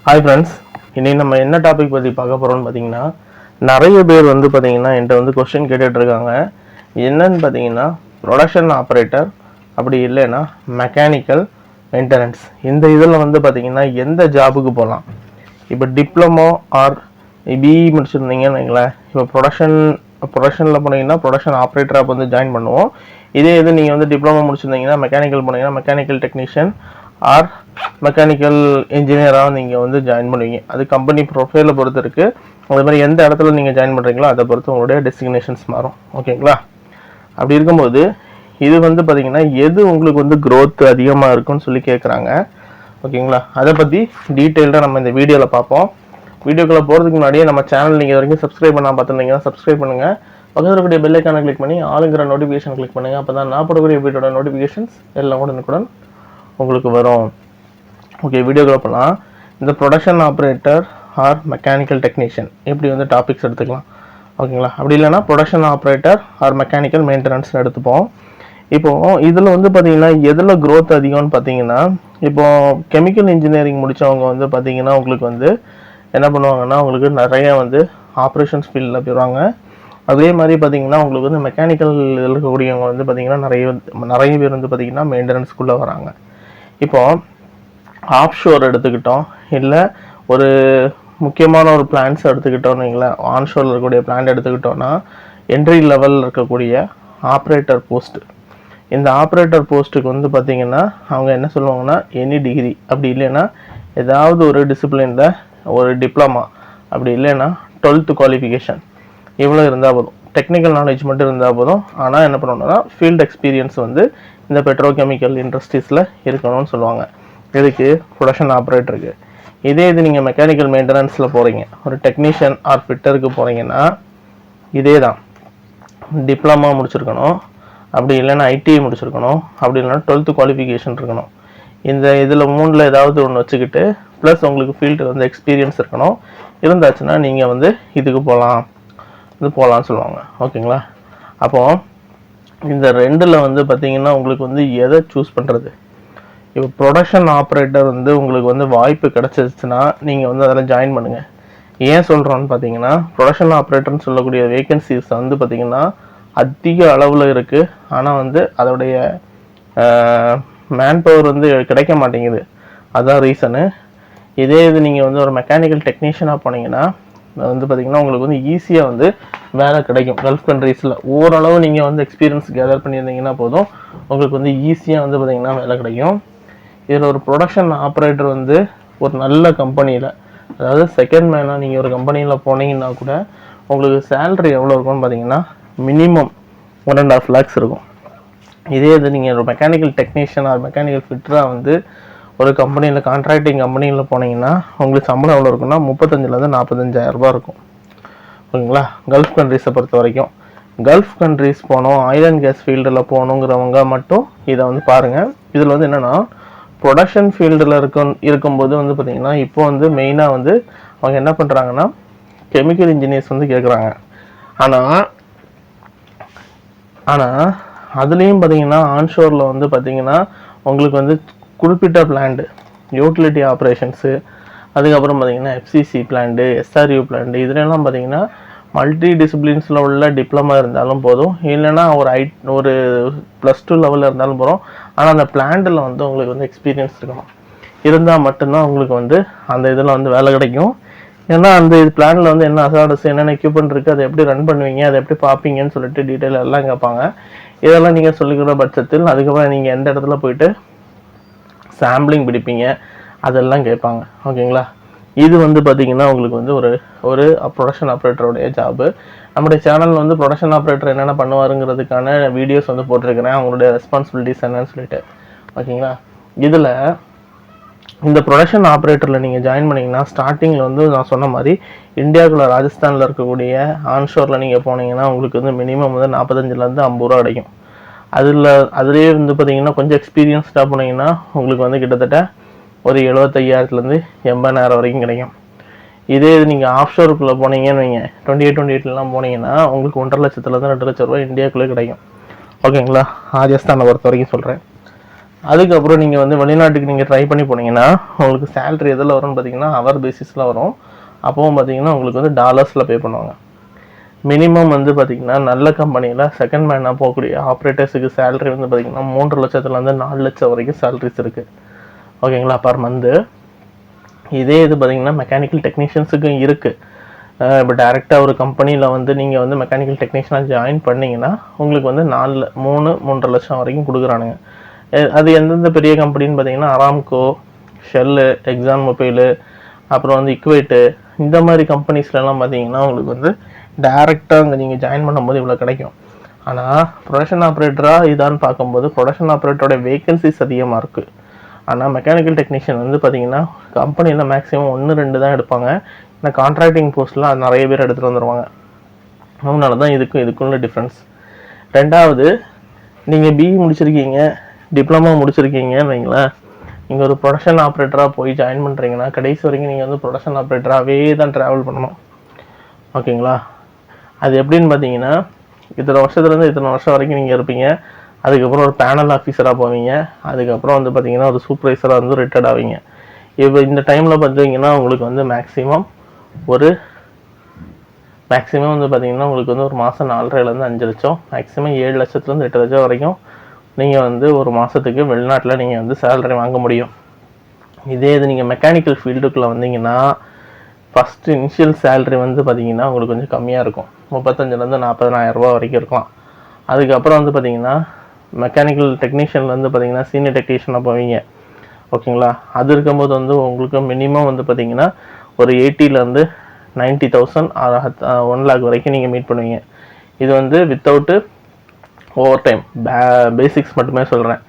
Hi friends, இன்னைக்கு நம்ம என்ன டாபிக் பற்றி பார்க்க போகிறோம்னு பார்த்தீங்கன்னா, நிறைய பேர் வந்து பார்த்தீங்கன்னா என்கிட்ட வந்து கொஸ்டின் கேட்டுட்டு இருக்காங்க. என்னன்னு பார்த்தீங்கன்னா, ப்ரொடக்ஷன் ஆப்ரேட்டர் அப்படி இல்லைன்னா மெக்கானிக்கல் மெயின்டெனன்ஸ், இந்த இதில் வந்து பார்த்தீங்கன்னா எந்த ஜாபுக்கு போகலாம். இப்போ டிப்ளமோ ஆர் பிஇ முடிச்சிருந்தீங்கன்னு வைங்களேன், இப்போ ப்ரொடக்ஷனில் போனீங்கன்னா ப்ரொடக்ஷன் ஆப்ரேட்டராக வந்து ஜாயின் பண்ணுவோம். இதே இது நீங்கள் வந்து டிப்ளமோ முடிச்சிருந்தீங்கன்னா மெக்கானிக்கல் போனீங்கன்னா மெக்கானிக்கல் டெக்னீஷியன் ஆர் மெக்கானிக்கல் இன்ஜினியராக நீங்கள் வந்து ஜாயின் பண்ணுவீங்க. அது கம்பெனி ப்ரொஃபைலை பொறுத்து இருக்குது. அதே மாதிரி எந்த இடத்துல நீங்கள் ஜாயின் பண்ணுறீங்களோ அதை பொறுத்து உங்களுடைய டெஸ்டினேஷன்ஸ் மாறும். ஓகேங்களா? அப்படி இருக்கும்போது இது வந்து பார்த்தீங்கன்னா எது உங்களுக்கு வந்து க்ரோத் அதிகமாக இருக்குன்னு சொல்லி கேட்குறாங்க. ஓகேங்களா? அதை பற்றி டீட்டெயில்டாக நம்ம இந்த வீடியோவில் பார்ப்போம். வீடியோக்குள்ளே போகிறதுக்கு முன்னாடியே நம்ம சேனல் நீங்கள் வரைக்கும் சப்ஸ்கிரைப் பண்ணால் பார்த்துருந்தீங்கன்னா சப்ஸ்கிரைப் பண்ணுங்கள். பக்கத்தில் இருக்கக்கூடிய பெல் ஐக்கானை கிளிக் பண்ணி ஆளுங்கிற நோட்டிஃபிகேஷன் கிளிக் பண்ணுங்கள். அப்போ தான் நான் போடக்கூடிய வீடியோட நோட்டிஃபிகேஷன்ஸ் எல்லாம் உடனுக்குடன் உங்களுக்கு வரும். ஓகே, வீடியோக்குள்ள போகலாம். இந்த production operator R mechanical technician எப்படி வந்து டாபிக்ஸ் எடுத்துக்கலாம். ஓகேங்களா? அப்படி இல்லைனா production operator R mechanical maintenance எடுத்துப்போம். இப்போது இதில் வந்து பார்த்தீங்கன்னா எதில் க்ரோத் அதிகம்னு பார்த்தீங்கன்னா, இப்போது கெமிக்கல் இன்ஜினியரிங் முடித்தவங்க வந்து பார்த்தீங்கன்னா உங்களுக்கு வந்து என்ன பண்ணுவாங்கன்னா, உங்களுக்கு நிறைய வந்து ஆப்ரேஷன்ஸ் ஃபீல்டில் போயிடுவாங்க. அதே மாதிரி பார்த்தீங்கன்னா உங்களுக்கு வந்து மெக்கானிக்கல் இதில் இருக்கக்கூடியவங்க வந்து பார்த்தீங்கன்னா நிறைய பேர் வந்து பார்த்தீங்கன்னா மெயின்டெனன்ஸ்குள்ளே வராங்க. இப்போது ஆஃப்ஷோர் எடுத்துக்கிட்டோம், இல்லை ஒரு முக்கியமான ஒரு பிளான்ஸ் எடுத்துக்கிட்டோம்னு வைங்களேன், ஆன்ஷோரில் இருக்கக்கூடிய பிளான்ட் எடுத்துக்கிட்டோன்னா என்ட்ரி லெவலில் இருக்கக்கூடிய ஆப்ரேட்டர் போஸ்ட்டு. இந்த ஆப்ரேட்டர் போஸ்ட்டுக்கு வந்து பார்த்திங்கன்னா அவங்க என்ன சொல்லுவாங்கன்னா எனி டிகிரி, அப்படி இல்லைன்னா ஏதாவது ஒரு டிசிப்ளினில் ஒரு டிப்ளமா, அப்படி இல்லைன்னா 12th குவாலிஃபிகேஷன் இவ்வளோ இருந்தால் போதும். டெக்னிக்கல் நாலேஜ் மட்டும் இருந்தால் போதும். ஆனால் என்ன பண்ணணும்னா ஃபீல்டு எக்ஸ்பீரியன்ஸ் வந்து இந்த பெட்ரோகெமிக்கல் இண்டஸ்ட்ரீஸில் இருக்கணும்னு சொல்லுவாங்க. இதுக்கு ப்ரொடக்ஷன் ஆப்ரேட்டருக்கு. இதே இது நீங்கள் மெக்கானிக்கல் மெயின்டெனன்ஸில் போகிறீங்க, ஒரு டெக்னீஷியன் ஆர் ஃபிட்டருக்கு போகிறீங்கன்னா இதே தான். டிப்ளமா முடிச்சிருக்கணும், அப்படி இல்லைன்னா ஐடிஐ முடிச்சிருக்கணும், அப்படி இல்லைன்னா 12th குவாலிஃபிகேஷன் இருக்கணும். இந்த இதில் மூணில் ஏதாவது ஒன்று வச்சுக்கிட்டு ப்ளஸ் உங்களுக்கு ஃபீல்டு வந்து எக்ஸ்பீரியன்ஸ் இருக்கணும். இருந்தாச்சுன்னா நீங்கள் வந்து இதுக்கு போகலான்னு சொல்லுவாங்க. ஓகேங்களா? அப்போது இந்த ரெண்டில் வந்து பார்த்திங்கன்னா உங்களுக்கு வந்து எதை சூஸ் பண்ணுறது. இப்போ ப்ரொடக்ஷன் ஆப்ரேட்டர் வந்து உங்களுக்கு வந்து வாய்ப்பு கிடச்சிருச்சுன்னா நீங்கள் வந்து அதில் ஜாயின் பண்ணுங்கள். ஏன் சொல்கிறோன்னு பார்த்தீங்கன்னா, ப்ரொடக்ஷன் ஆப்ரேட்டர்னு சொல்லக்கூடிய வேகன்சிஸ் வந்து பார்த்திங்கன்னா அதிக அளவில் இருக்குது. ஆனால் வந்து அதோடைய மேன் பவர் வந்து கிடைக்க மாட்டேங்குது. அதுதான் ரீசனு. இதே இது நீங்கள் வந்து ஒரு மெக்கானிக்கல் டெக்னீஷியனாக போனீங்கன்னா வந்து பார்த்திங்கன்னா உங்களுக்கு வந்து ஈஸியாக வந்து வேலை கிடைக்கும். கல்ஃப் கண்ட்ரீஸில் ஓரளவு நீங்கள் வந்து எக்ஸ்பீரியன்ஸ் கேதர் பண்ணியிருந்தீங்கன்னா போதும், உங்களுக்கு வந்து ஈஸியாக வந்து பார்த்திங்கன்னா வேலை கிடைக்கும். இதில் ஒரு ப்ரொடக்ஷன் ஆப்ரேட்டர் வந்து ஒரு நல்ல கம்பெனியில், அதாவது செகண்ட் மேனாக நீங்கள் ஒரு கம்பெனியில் போனீங்கன்னா கூட உங்களுக்கு சேலரி எவ்வளோ இருக்கும்னு பார்த்தீங்கன்னா மினிமம் 1.5 lakhs இருக்கும். இதே இது நீங்கள் ஒரு மெக்கானிக்கல் டெக்னீஷியன் ஆர் மெக்கானிக்கல் ஃபிட்டராக வந்து ஒரு கம்பெனியில் கான்ட்ராக்டிங் கம்பெனியில் போனீங்கன்னா உங்களுக்கு சம்பளம் எவ்வளோ இருக்குன்னா 35,000 45,000 ரூபா இருக்கும். ஓகேங்களா? கல்ஃப் கண்ட்ரீஸை பொறுத்த வரைக்கும். கல்ஃப் கண்ட்ரீஸ் போனோம், ஆயில் அண்ட் கேஸ் ஃபீல்டில் போகணுங்கிறவங்க மட்டும் இதை வந்து பாருங்கள். இதில் வந்து என்னென்னா ப்ரொடக்ஷன் ஃபீல்டில் இருக்கும்போது வந்து பார்த்திங்கன்னா இப்போ வந்து மெயினாக வந்து அவங்க என்ன பண்ணுறாங்கன்னா கெமிக்கல் இன்ஜினியர்ஸ் வந்து கேட்குறாங்க. ஆனால் அதுலேயும் பார்த்திங்கன்னா ஆன்ஷோரில் வந்து பார்த்திங்கன்னா உங்களுக்கு வந்து குறிப்பிட்ட பிளான்ட்டு யூட்டிலிட்டி ஆப்ரேஷன்ஸு, அதுக்கப்புறம் பார்த்திங்கன்னா எஃப்சிசி பிளான்ட்டு, எஸ்ஆர்யூ பிளான்ட்டு, இதுலலாம் பார்த்திங்கன்னா மல்டி டிசிப்ளின்ஸில் உள்ள டிப்ளமா இருந்தாலும் போதும், இல்லைன்னா ஒரு +2 லெவலில் இருந்தாலும் போதும். ஆனால் அந்த பிளான்ட்டில் வந்து உங்களுக்கு வந்து எக்ஸ்பீரியன்ஸ் இருக்கணும். இருந்தால் மட்டும்தான் உங்களுக்கு வந்து அந்த இதில் வந்து வேலை கிடைக்கும். ஏன்னா அந்த பிளானில் வந்து என்ன அசாடஸ், என்னென்ன எக்யூப்மெண்ட் இருக்குது, அதை எப்படி ரன் பண்ணுவீங்க, அதை எப்படி பார்ப்பீங்கன்னு சொல்லிட்டு டீட்டெயில் எல்லாம் கேட்பாங்க. இதெல்லாம் நீங்கள் சொல்லிக்கிற பட்சத்தில் அதுக்கப்புறம் நீங்கள் எந்த இடத்துல போயிட்டு சாம்பிளிங் பிடிப்பீங்க அதெல்லாம் கேட்பாங்க. ஓகேங்களா? இது வந்து பார்த்திங்கன்னா உங்களுக்கு வந்து ஒரு ப்ரொடக்ஷன் ஆப்ரேட்டருடைய ஜாபு. நம்முடைய சேனலில் வந்து ப்ரொடக்ஷன் ஆப்ரேட்டர் என்னென்ன பண்ணுவாருங்கிறதுக்கான வீடியோஸ் வந்து போட்டிருக்கிறேன், அவங்களுடைய ரெஸ்பான்சிபிலிட்டிஸ் என்னன்னு சொல்லிட்டு. ஓகேங்களா? இதில் இந்த ப்ரொடக்ஷன் ஆப்ரேட்டரில் நீங்கள் ஜாயின் பண்ணிங்கன்னா ஸ்டார்டிங்கில் வந்து நான் சொன்ன மாதிரி இந்தியாவுக்குள்ள ராஜஸ்தானில் இருக்கக்கூடிய ஆன்ஷோரில் நீங்கள் போனீங்கன்னா உங்களுக்கு வந்து மினிமம் வந்து 45,000 50 ரூபா கிடைக்கும். அதுலேயே வந்து பார்த்தீங்கன்னா கொஞ்சம் எக்ஸ்பீரியன்ஸ்டாக போனீங்கன்னா உங்களுக்கு வந்து கிட்டத்தட்ட ஒரு 75,000 80,000 வரைக்கும் கிடைக்கும். இதே இது நீங்கள் ஆஃப்ஷோருக்குள்ளே போனீங்கன்னு வைங்க, 28 போனீங்கன்னா உங்களுக்கு 1,50,000 2 லட்ச ரூபா இந்தியாவுக்குள்ளே கிடைக்கும். ஓகேங்களா? ராஜஸ்தானை பொறுத்த வரைக்கும் சொல்கிறேன். அதுக்கப்புறம் நீங்கள் வந்து வெளிநாட்டுக்கு நீங்கள் ட்ரை பண்ணி போனீங்கன்னா உங்களுக்கு சேலரி எதில் வரும்னு பார்த்தீங்கன்னா ஹவர் பேசிஸில் வரும். அப்போவும் பார்த்தீங்கன்னா உங்களுக்கு வந்து டாலர்ஸில் பே பண்ணுவாங்க. மினிமம் வந்து பார்த்தீங்கன்னா நல்ல கம்பெனியில் செகண்ட் மேனாக போகக்கூடிய ஆப்ரேட்டர்ஸுக்கு சேலரி வந்து பார்த்தீங்கன்னா 3 லட்சத்துலேருந்து 4 லட்சம் வரைக்கும் சேலரிஸ் இருக்குது. ஓகேங்களா, பர் மந்த்து. இதே இது பார்த்தீங்கன்னா மெக்கானிக்கல் டெக்னீஷியன்ஸுக்கும் இருக்குது. இப்போ டேரெக்டாக ஒரு கம்பெனியில் வந்து நீங்கள் வந்து மெக்கானிக்கல் டெக்னீஷியனாக ஜாயின் பண்ணிங்கன்னா உங்களுக்கு வந்து 3.5 லட்சம் வரைக்கும் கொடுக்குறானுங்க. அது எந்தெந்த பெரிய கம்பெனின்னு பார்த்தீங்கன்னா அராம்கோ, ஷெல்லு, எக்ஸான் மொபைலு, அப்புறம் வந்து இக்வேட்டு, இந்த மாதிரி கம்பெனிஸ்லாம் பார்த்தீங்கன்னா உங்களுக்கு வந்து டேரெக்டாக அங்கே நீங்கள் ஜாயின் பண்ணும்போது இவ்வளோ கிடைக்கும். ஆனால் ப்ரொடக்ஷன் ஆப்ரேட்டராக இதான்னு பார்க்கும்போது ப்ரொடக்ஷன் ஆப்ரேட்டரோட வேகன்சிஸ் அதிகமாக இருக்குது. ஆனால் மெக்கானிக்கல் டெக்னீஷியன் வந்து பார்த்தீங்கன்னா கம்பெனியில் மேக்ஸிமம் 1-2 தான் எடுப்பாங்க. ஏன்னா கான்ட்ராக்டிங் போஸ்ட்லாம் நிறைய பேர் எடுத்துகிட்டு வந்துடுவாங்க. அதனால தான் இதுக்குள்ள டிஃப்ரென்ஸ். ரெண்டாவது, நீங்கள் பிஇ முடிச்சிருக்கீங்க, டிப்ளமோ முடிச்சிருக்கீங்கன்னு வைங்களேன், நீங்கள் ஒரு ப்ரொடக்ஷன் ஆப்ரேட்டராக போய் ஜாயின் பண்ணுறீங்கன்னா கடைசி வரைக்கும் நீங்கள் வந்து ப்ரொடக்ஷன் ஆப்ரேட்டராகவே தான் ட்ராவல் பண்ணணும். ஓகேங்களா, அது எப்படின்னு பார்த்தீங்கன்னா இத்தனை வருஷத்துலேருந்து இத்தனை வருஷம் வரைக்கும் நீங்கள் இருப்பீங்க. அதுக்கப்புறம் ஒரு பேனல் ஆஃபீஸராக போவீங்க. அதுக்கப்புறம் வந்து பார்த்தீங்கன்னா ஒரு சூப்பர்வைசராக வந்து ரிட்டையர்ட் ஆவீங்க. இப்போ இந்த டைமில் பார்த்தீங்கன்னா உங்களுக்கு வந்து மேக்ஸிமம் வந்து பார்த்தீங்கன்னா உங்களுக்கு வந்து ஒரு மாதம் 4.5 5 லட்சம், மேக்ஸிமம் 7 லட்சத்துலேருந்து 8 லட்சம் வரைக்கும் நீங்கள் வந்து ஒரு மாதத்துக்கு வெளிநாட்டில் நீங்கள் வந்து சேலரி வாங்க முடியும். இதே இது நீங்கள் மெக்கானிக்கல் ஃபீல்டுக்குள்ளே வந்தீங்கன்னா ஃபஸ்ட்டு இனிஷியல் சேலரி வந்து பார்த்தீங்கன்னா உங்களுக்கு கொஞ்சம் கம்மியாக இருக்கும். 35,000 40,000 ரூபா வரைக்கும் இருக்கலாம். அதுக்கப்புறம் வந்து பார்த்தீங்கன்னா மெக்கானிக்கல் டெக்னீஷியன்லேருந்து பார்த்தீங்கன்னா சீனியர் டெக்னீஷியனாக போவீங்க. ஓகேங்களா, அது இருக்கும்போது வந்து உங்களுக்கு மினிமம் வந்து பார்த்தீங்கன்னா ஒரு 80,000 90,000 1 lakh வரைக்கும் நீங்கள் மீட் பண்ணுவீங்க. இது வந்து வித்தவுட்டு ஓவர் டைம், பேசிக்ஸ் மட்டுமே சொல்கிறேன்.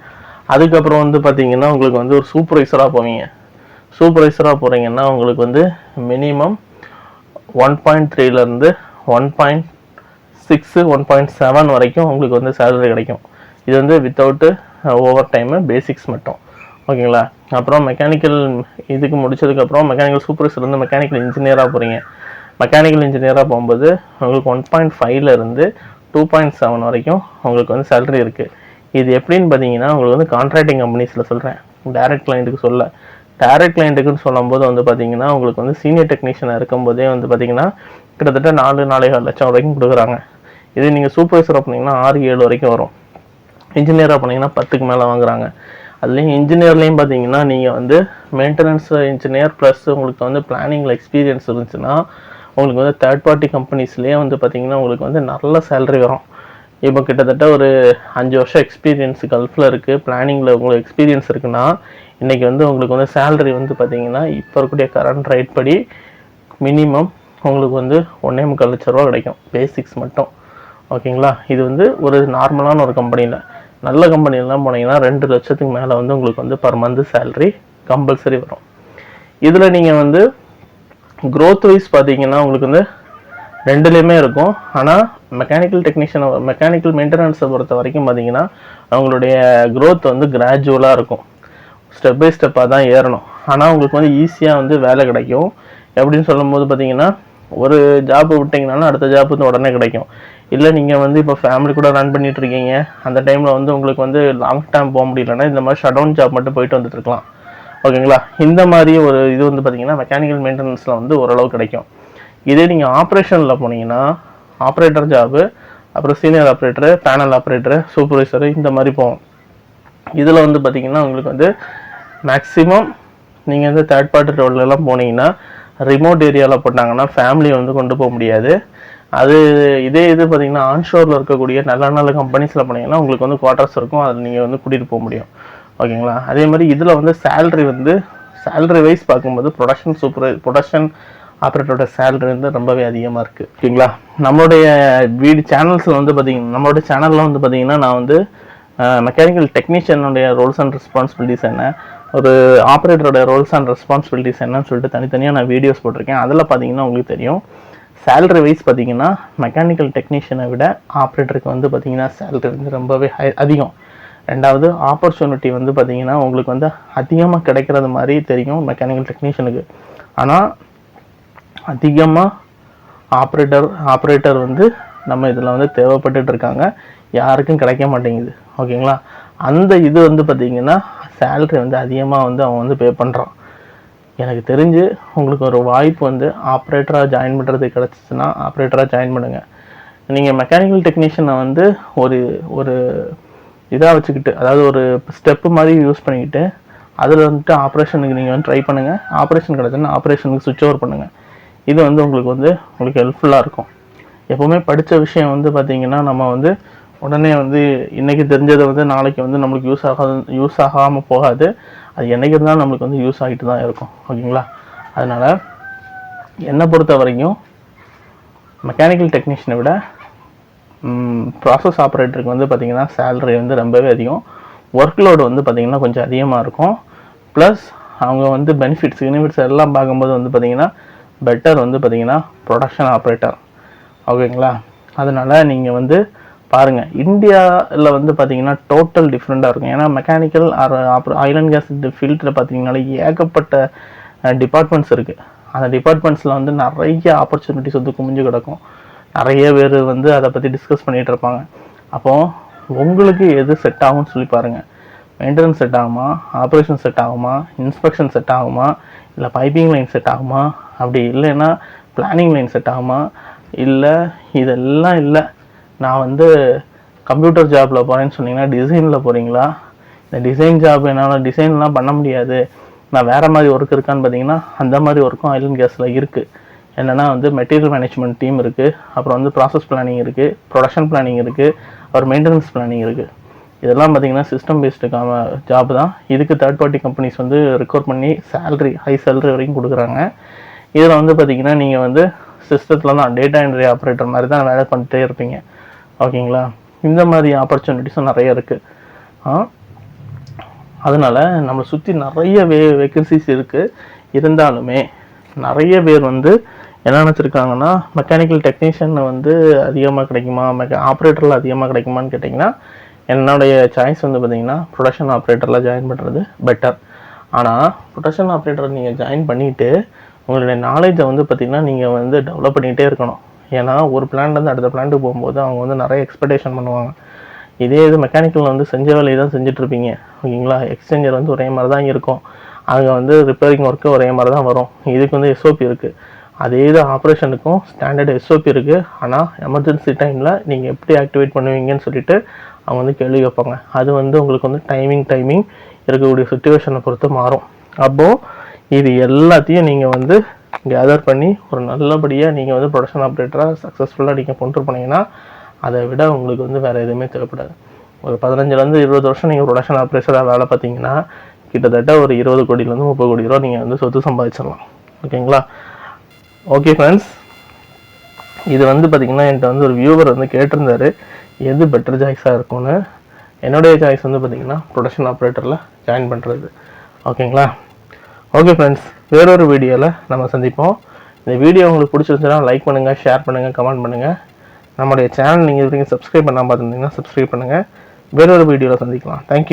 அதுக்கப்புறம் வந்து பார்த்தீங்கன்னா உங்களுக்கு வந்து ஒரு சூப்பர்வைசராக போவீங்க. சூப்பர்வைசராக போகிறீங்கன்னா உங்களுக்கு வந்து மினிமம் 1.3 1.6 1.7 வரைக்கும் உங்களுக்கு வந்து சேலரி கிடைக்கும். இது வந்து வித்தவுட்டு ஓவர் டைமு, பேசிக்ஸ் மட்டும். ஓகேங்களா, அப்புறம் மெக்கானிக்கல் இதுக்கு முடிச்சதுக்கப்புறம் மெக்கானிக்கல் சூப்பர்வைசர் மெக்கானிக்கல் இன்ஜினியராக போகிறீங்க. மெக்கானிக்கல் இன்ஜினியராக போகும்போது உங்களுக்கு 1.5 2.7 வரைக்கும் உங்களுக்கு வந்து சேலரி இருக்குது. இது எப்படின்னு பார்த்தீங்கன்னா உங்களுக்கு வந்து கான்ட்ராக்டிங் கம்பெனிஸில் சொல்கிறேன், டைரக்ட் கிளைண்ட்டுக்கு சொல்ல. டைரக்ட் கிளைண்ட்டுக்குன்னு சொல்லும்போது வந்து பார்த்தீங்கன்னா உங்களுக்கு வந்து சீனியர் டெக்னீஷியனாக இருக்கும்போதே வந்து பார்த்தீங்கன்னா கிட்டத்தட்ட 4-4.5 லட்சம் வரைக்கும் கொடுக்குறாங்க. இது நீங்கள் சூப்பர்வைசராக போனீங்கன்னா 6-7 வரைக்கும் வரும். இன்ஜினியராக போனீங்கன்னா 10க்கு மேலே வாங்குறாங்க. அதுலேயும் இன்ஜினியர்லேயும் பார்த்தீங்கன்னா நீங்கள் வந்து மெயின்டெனன்ஸ் இன்ஜினியர் ப்ளஸ் உங்களுக்கு வந்து பிளானிங்கில் எக்ஸ்பீரியன்ஸ் இருந்துச்சுன்னா உங்களுக்கு வந்து தேர்ட் பார்ட்டி கம்பெனிஸ்லேயே வந்து பார்த்தீங்கன்னா உங்களுக்கு வந்து நல்ல சேலரி வரும். இப்போ கிட்டத்தட்ட ஒரு 5 வருஷம் எக்ஸ்பீரியன்ஸ் கல்ஃபில் இருக்குது, பிளானிங்கில் உங்களுக்கு எக்ஸ்பீரியன்ஸ் இருக்குன்னா இன்றைக்கி வந்து உங்களுக்கு வந்து சேலரி வந்து பார்த்தீங்கன்னா இப்போ இருக்கக்கூடிய கரண்ட் ரேட் படி மினிமம் உங்களுக்கு வந்து 1.25 லட்ச ரூபா கிடைக்கும், பேசிக்ஸ் மட்டும். ஓகேங்களா, இது வந்து ஒரு நார்மலான ஒரு கம்பெனியில். நல்ல கம்பெனிலாம் போனீங்கன்னா 2 லட்சத்துக்கு மேலே வந்து உங்களுக்கு வந்து பர் மந்த் சேலரி கம்பல்சரி வரும். இதில் நீங்கள் வந்து க்ரோத் வைஸ் பார்த்தீங்கன்னா உங்களுக்கு வந்து ரெண்டுலேயுமே இருக்கும். ஆனால் மெக்கானிக்கல் மெயின்டெனன்ஸை பொறுத்த வரைக்கும் பார்த்தீங்கன்னா அவங்களுடைய க்ரோத் வந்து கிராஜுவலாக இருக்கும், ஸ்டெப் பை ஸ்டெப்பாக தான் ஏறணும். ஆனால் உங்களுக்கு வந்து ஈஸியாக வந்து வேலை கிடைக்கும். எப்படின்னு சொல்லும்போது பார்த்தீங்கன்னா ஒரு ஜாப் விட்டிங்கனாலும் அடுத்த ஜாப் வந்து உடனே கிடைக்கும். இல்லை நீங்கள் வந்து இப்போ ஃபேமிலி கூட ரன் பண்ணிட்டு இருக்கீங்க, அந்த டைமில் வந்து உங்களுக்கு வந்து லாங் டேர்ம் போக முடியலன்னா இந்த மாதிரி ஷட் டவுன் ஜாப் மட்டும் போயிட்டு வந்துட்டு இருக்கலாம். ஓகேங்களா, இந்த மாதிரி ஒரு இது வந்து பார்த்தீங்கன்னா மெக்கானிக்கல் மெயின்டெனன்ஸில் வந்து ஓரளவு கிடைக்கும். இதே நீங்கள் ஆப்ரேஷனில் போனீங்கன்னா ஆப்ரேட்டர் ஜாபு, அப்புறம் senior operator, panel operator, supervisor, இந்த மாதிரி போகும். இதில் வந்து பார்த்தீங்கன்னா உங்களுக்கு வந்து மேக்ஸிமம் நீங்கள் வந்து தேர்ட் பார்ட்டி ரோட்லலாம் போனீங்கன்னா ரிமோட் ஏரியாவில் போட்டாங்கன்னா ஃபேமிலியை வந்து கொண்டு போக முடியாது. இதே இது பார்த்தீங்கன்னா ஆன்ஷோரில் இருக்கக்கூடிய நல்ல கம்பெனிஸில் போனீங்கன்னா உங்களுக்கு வந்து குவார்ட்டர்ஸ் இருக்கும், அதில் நீங்கள் வந்து கூட்டிகிட்டு போக முடியும். ஓகேங்களா, அதே மாதிரி இதில் வந்து சேலரி வைஸ் பார்க்கும்போது ப்ரொடக்ஷன் ஆப்ரேட்டரோட சேலரி வந்து ரொம்பவே அதிகமாக இருக்குது. ஓகேங்களா, நம்மளுடைய சேனல்ஸில் வந்து பார்த்தீங்கன்னா நம்மளோட சேனலில் வந்து பார்த்தீங்கன்னா நான் வந்து மெக்கானிக்கல் டெக்னீஷியனுடைய ரோல்ஸ் அண்ட் ரெஸ்பான்சிபிலிட்டிஸ் என்ன, ஒரு ஆப்ரேட்டரோட ரோல்ஸ் அண்ட் ரெஸ்பான்சிபிலிட்டிஸ் என்னன்னு சொல்லிட்டு தனித்தனியாக நான் வீடியோஸ் போட்டிருக்கேன். அதில் பார்த்தீங்கன்னா உங்களுக்கு தெரியும் சேலரி வைஸ் பார்த்தீங்கன்னா மெக்கானிக்கல் டெக்னீஷியனை விட ஆப்ரேட்டருக்கு வந்து பார்த்தீங்கன்னா சேலரி வந்து ரொம்பவே அதிகம். ரெண்டாவது ஆப்பர்ச்சுனிட்டி வந்து பார்த்தீங்கன்னா உங்களுக்கு வந்து அதிகமாக கிடைக்கிறது மாதிரி தெரியும் மெக்கானிக்கல் டெக்னீஷியனுக்கு. ஆனால் அதிகமாக ஆப்ரேட்டர் வந்து நம்ம இதில் வந்து தேவைப்பட்டுட்டு இருக்காங்க, யாருக்கும் கிடைக்க மாட்டேங்குது. ஓகேங்களா, அந்த இது வந்து பார்த்திங்கன்னா சேலரி வந்து அதிகமாக வந்து அவன் வந்து பே பண்ணுறான். எனக்கு தெரிஞ்சு உங்களுக்கு ஒரு வாய்ப்பு வந்து ஆப்ரேட்டராக ஜாயின் பண்ணுறதுக்கு கிடச்சிச்சின்னா ஆப்ரேட்டராக ஜாயின் பண்ணுங்கள். நீங்கள் மெக்கானிக்கல் டெக்னீஷியனை வந்து ஒரு ஒரு இதாக வச்சுக்கிட்டு, அதாவது ஒரு ஸ்டெப்பு மாதிரி யூஸ் பண்ணிக்கிட்டு அதில் வந்துட்டு ஆப்ரேஷனுக்கு நீங்கள் வந்து ட்ரை பண்ணுங்கள். ஆப்ரேஷன் கிடச்சுன்னா ஆப்ரேஷனுக்கு சுவிட்ச் ஓவர் பண்ணுங்கள். இது வந்து உங்களுக்கு ஹெல்ப்ஃபுல்லாக இருக்கும். எப்போவுமே படித்த விஷயம் வந்து பார்த்திங்கன்னா நம்ம வந்து உடனே வந்து இன்றைக்கி தெரிஞ்சதை வந்து நாளைக்கு வந்து நம்மளுக்கு யூஸ் ஆகாமல் போகாது. அது என்றைக்கு இருந்தாலும் நம்மளுக்கு வந்து யூஸ் ஆகிட்டு தான் இருக்கும். ஓகேங்களா? அதனால் என்னை பொறுத்த வரைக்கும் மெக்கானிக்கல் டெக்னீஷியனை விட ப்ராசஸ் ஆப்ரேட்டருக்கு வந்து பார்த்திங்கன்னா சேலரி வந்து ரொம்பவே அதிகம். ஒர்க் லோடு வந்து பார்த்திங்கன்னா கொஞ்சம் அதிகமாக இருக்கும். ப்ளஸ் அவங்க வந்து பெனிஃபிட்ஸ் எல்லாம் பார்க்கும்போது வந்து பார்த்திங்கன்னா பெட்டர் வந்து பார்த்திங்கன்னா ப்ரொடக்ஷன் ஆப்ரேட்டர். ஓகேங்களா? அதனால் நீங்கள் வந்து பாருங்கள், இந்தியாவில் வந்து பார்த்திங்கன்னா டோட்டல் டிஃப்ரெண்ட்டாக இருக்கும். ஏன்னா மெக்கானிக்கல் ஆயில் அண்ட் கேஸ் ஃபீல்டில் பார்த்திங்கனாலே ஏகப்பட்ட டிபார்ட்மெண்ட்ஸ் இருக்குது. அந்த டிபார்ட்மெண்ட்ஸில் வந்து நிறைய ஆப்பர்ச்சுனிட்டிஸ் வந்து குமிஞ்சு கிடக்கும். நிறைய பேர் வந்து அதை பற்றி டிஸ்கஸ் பண்ணிகிட்டு இருப்பாங்க. அப்போது உங்களுக்கு எது செட் ஆகும்னு சொல்லி பாருங்கள். மெயின்டெனன்ஸ் செட் ஆகுமா, ஆப்ரேஷன் செட் ஆகுமா, இன்ஸ்பெக்ஷன் செட் ஆகுமா, இல்லை பைப்பிங் லைன் செட் ஆகுமா, அப்படி இல்லைன்னா பிளானிங் லைன் செட் ஆகுமா, இல்லை இதெல்லாம் இல்லை நான் வந்து கம்ப்யூட்டர் ஜாபில் போகிறேன்னு சொன்னீங்கன்னா டிசைனில் போகிறீங்களா, இந்த டிசைன் ஜாப் என்னால் டிசைன்லாம் பண்ண முடியாது, நான் வேறு மாதிரி ஒர்க் இருக்கான்னு பார்த்தீங்கன்னா அந்த மாதிரி ஒர்க்கும் ஆயில் அண்ட் கேஸில் இருக்குது. என்னென்னா வந்து மெட்டீரியல் மேனேஜ்மெண்ட் டீம் இருக்குது, அப்புறம் வந்து ப்ராசஸ் பிளானிங் இருக்குது, ப்ரொடக்ஷன் பிளானிங் இருக்குது, அப்புறம் மெயின்டெனன்ஸ் பிளானிங் இருக்குது. இதெல்லாம் பார்த்திங்கன்னா சிஸ்டம் பேஸ்டுக்கான ஜாப் தான். இதுக்கு தேர்ட் பார்ட்டி கம்பெனிஸ் வந்து ரெக்ரூட் பண்ணி ஹை சேலரி வரைக்கும் கொடுக்குறாங்க. இதில் வந்து பார்த்திங்கன்னா நீங்கள் வந்து சிஸ்டத்தில் தான் டேட்டா என்ட்ரி ஆப்ரேட்டர் மாதிரி தான் வேலை பண்ணிட்டே இருப்பீங்க. ஓகேங்களா? இந்த மாதிரி ஆப்பர்ச்சுனிட்டிஸும் நிறைய இருக்குது. அதனால் நம்மளை சுற்றி நிறைய வேக்கன்சிஸ் இருக்குது. இருந்தாலுமே நிறைய பேர் வந்து என்ன நினச்சிருக்காங்கன்னா மெக்கானிக்கல் டெக்னீஷியன் வந்து அதிகமாக கிடைக்குமா, ஆப்ரேட்டரில் அதிகமாக கிடைக்குமான்னு கேட்டிங்கன்னா என்னுடைய சாய்ஸ் வந்து பார்த்திங்கன்னா ப்ரொடக்ஷன் ஆப்ரேட்டரில் ஜாயின் பண்ணுறது பெட்டர். ஆனால் ப்ரொடக்ஷன் ஆப்ரேட்டர் நீங்கள் ஜாயின் பண்ணிவிட்டு உங்களுடைய நாலேஜை வந்து பார்த்திங்கன்னா நீங்கள் வந்து டெவலப் பண்ணிகிட்டே இருக்கணும். ஏன்னா ஒரு பிளான்லேருந்து அடுத்த பிளான்ட்டுக்கு போகும்போது அவங்க வந்து நிறைய எக்ஸ்பெக்டேஷன் பண்ணுவாங்க. இது மெக்கானிக்கலில் வந்து செஞ்ச வேலையை தான் செஞ்சிட்ருப்பீங்க. ஓகேங்களா? எக்ஸ்சேஞ்சர் வந்து ஒரே மாதிரி தான் இருக்கும். அங்கே வந்து ரிப்பேரிங் ஒர்க்கு ஒரே மாதிரி தான் வரும். இதுக்கு வந்து எஸ்ஓபி இருக்குது. அதே இது ஆப்ரேஷனுக்கும் ஸ்டாண்டர்டு எஸ்ஓபி இருக்குது. ஆனால் எமர்ஜென்சி டைமில் நீங்கள் எப்படி ஆக்டிவேட் பண்ணுவீங்கன்னு சொல்லிட்டு அவங்க வந்து கேள்வி வைப்பாங்க. அது வந்து உங்களுக்கு வந்து டைமிங் இருக்கக்கூடிய சுச்சுவேஷனை பொறுத்து மாறும். அப்போது இது எல்லாத்தையும் நீங்கள் வந்து கேதர் பண்ணி ஒரு நல்லபடியாக நீங்கள் வந்து ப்ரொடக்ஷன் ஆப்ரேட்டராக சக்ஸஸ்ஃபுல்லாக நீங்கள் கொண்டு போனீங்கன்னா அதை விட உங்களுக்கு வந்து வேறு எதுவுமே தேவைப்படாது. ஒரு 15லேருந்து 20 வருஷம் நீங்கள் ப்ரொடக்ஷன் ஆப்ரேட்டராக வேலை பார்த்தீங்கன்னா கிட்டத்தட்ட ஒரு 20 கோடியிலேருந்து 30 கோடி ரூபா நீங்கள் வந்து சொத்து சம்பாதிச்சிடலாம். ஓகேங்களா? ஓகே ஃப்ரெண்ட்ஸ், இது வந்து பார்த்திங்கன்னா என்கிட்ட வந்து ஒரு வியூவர் வந்து கேட்டிருந்தாரு எது பெட்டர் சாய்ஸாக இருக்கும்னு. என்னுடைய சாய்ஸ் வந்து பார்த்திங்கன்னா ப்ரொடக்ஷன் ஆப்ரேட்டரில் ஜாயின் பண்ணுறது. ஓகேங்களா? ஓகே ஃப்ரெண்ட்ஸ், வேறொரு வீடியோவில் நம்ம சந்திப்போம். இந்த வீடியோ உங்களுக்கு பிடிச்சிருந்துச்சுன்னா லைக் பண்ணுங்கள், ஷேர் பண்ணுங்கள், கமெண்ட் பண்ணுங்கள். நம்மளுடைய சேனல் நீங்கள் இது வரைக்கும் சப்ஸ்கிரைப் பண்ணாமல் பார்த்துருந்தீங்கன்னா சப்ஸ்கிரைப் பண்ணுங்கள். வேறொரு வீடியோவில் சந்திக்கலாம். தேங்க்யூ.